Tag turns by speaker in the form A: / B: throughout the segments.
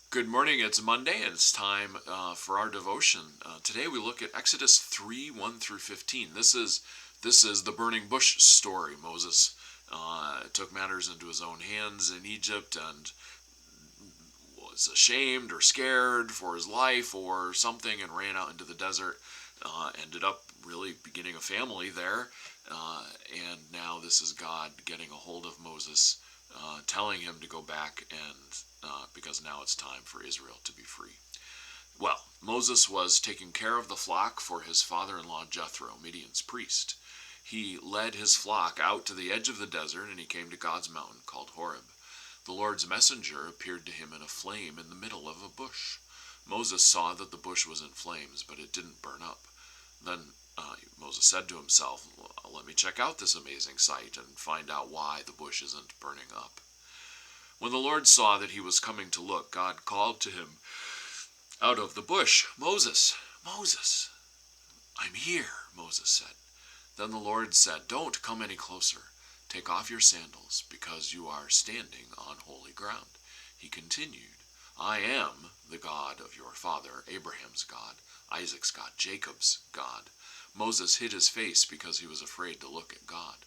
A: Good morning. It's Monday, and it's time for our devotion. Today we look at Exodus 3 1 through 15. This is the burning bush story. Moses took matters into his own hands in Egypt and was ashamed or scared for his life or something and ran out into the desert. Ended up really beginning a family there. And now this is God getting a hold of Moses, telling him to go back and because now it's time for Israel to be free. Well, Moses was taking care of the flock for his father-in-law Jethro, Midian's priest. He led his flock out to the edge of the desert, and he came to God's mountain called Horeb. The Lord's messenger appeared to him in a flame in the middle of a bush. Moses saw that the bush was in flames, but it didn't burn up. Then Moses said to himself, "Well, let me check out this amazing sight and find out why the bush isn't burning up." When the Lord saw that he was coming to look, God called to him out of the bush, "Moses, Moses." "I'm here," Moses said. Then the Lord said, "Don't come any closer. Take off your sandals, because you are standing on holy ground." He continued, "I am the God of your father, Abraham's God, Isaac's God, Jacob's God." Moses hid his face because he was afraid to look at God.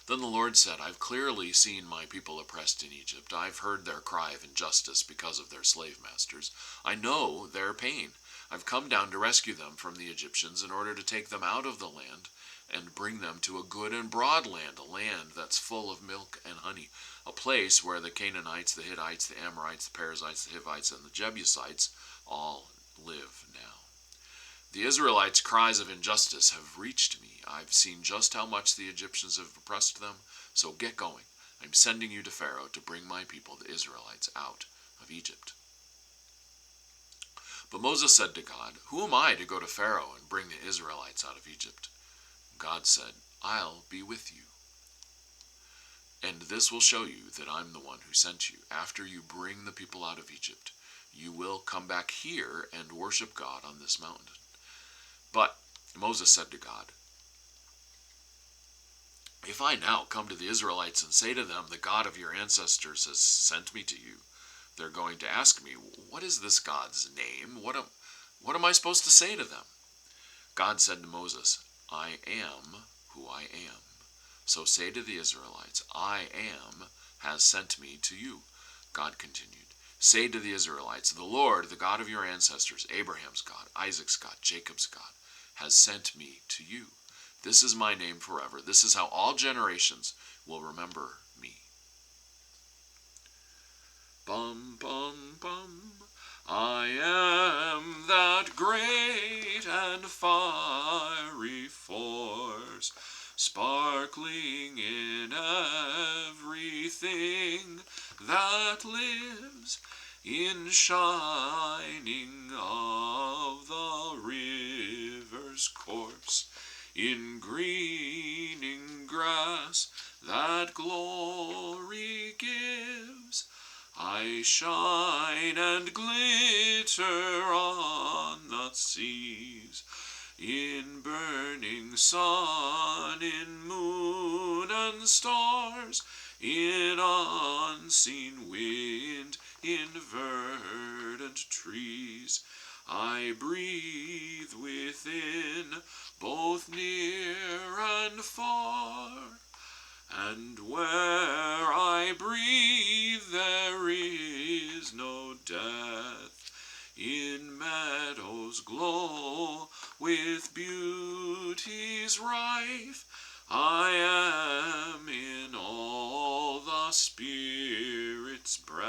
A: Then the Lord said, "I've clearly seen my people oppressed in Egypt. I've heard their cry of injustice because of their slave masters. I know their pain. I've come down to rescue them from the Egyptians in order to take them out of the land and bring them to a good and broad land, a land that's full of milk and honey, a place where the Canaanites, the Hittites, the Amorites, the Perizzites, the Hivites, and the Jebusites all live now. The Israelites' cries of injustice have reached me. I've seen just how much the Egyptians have oppressed them, so get going. I'm sending you to Pharaoh to bring my people, the Israelites, out of Egypt." But Moses said to God, "Who am I to go to Pharaoh and bring the Israelites out of Egypt?" God said, "I'll be with you. And this will show you that I'm the one who sent you. After you bring the people out of Egypt, you will come back here and worship God on this mountain." But Moses said to God, "If I now come to the Israelites and say to them, 'The God of your ancestors has sent me to you,' they're going to ask me, 'What is this God's name?' What am I supposed to say to them?" God said to Moses, "I am who I am. So say to the Israelites, 'I am has sent me to you.'" God continued, "Say to the Israelites, 'The Lord, the God of your ancestors, Abraham's God, Isaac's God, Jacob's God, has sent me to you. This is my name forever. This is how all generations will remember me.'" Bum, bum, bum. I am that great and fiery force, sparkling in everything that lives, in shining of the river's course, in greening grass that glory gives. I shine and glitter on the seas, in burning sun, in moon and stars, in unseen wind, in verdant trees. I breathe within, both near and far, and where I breathe there is no death. In meadows glow with beauty's rife, I am in all the Spirit's breath.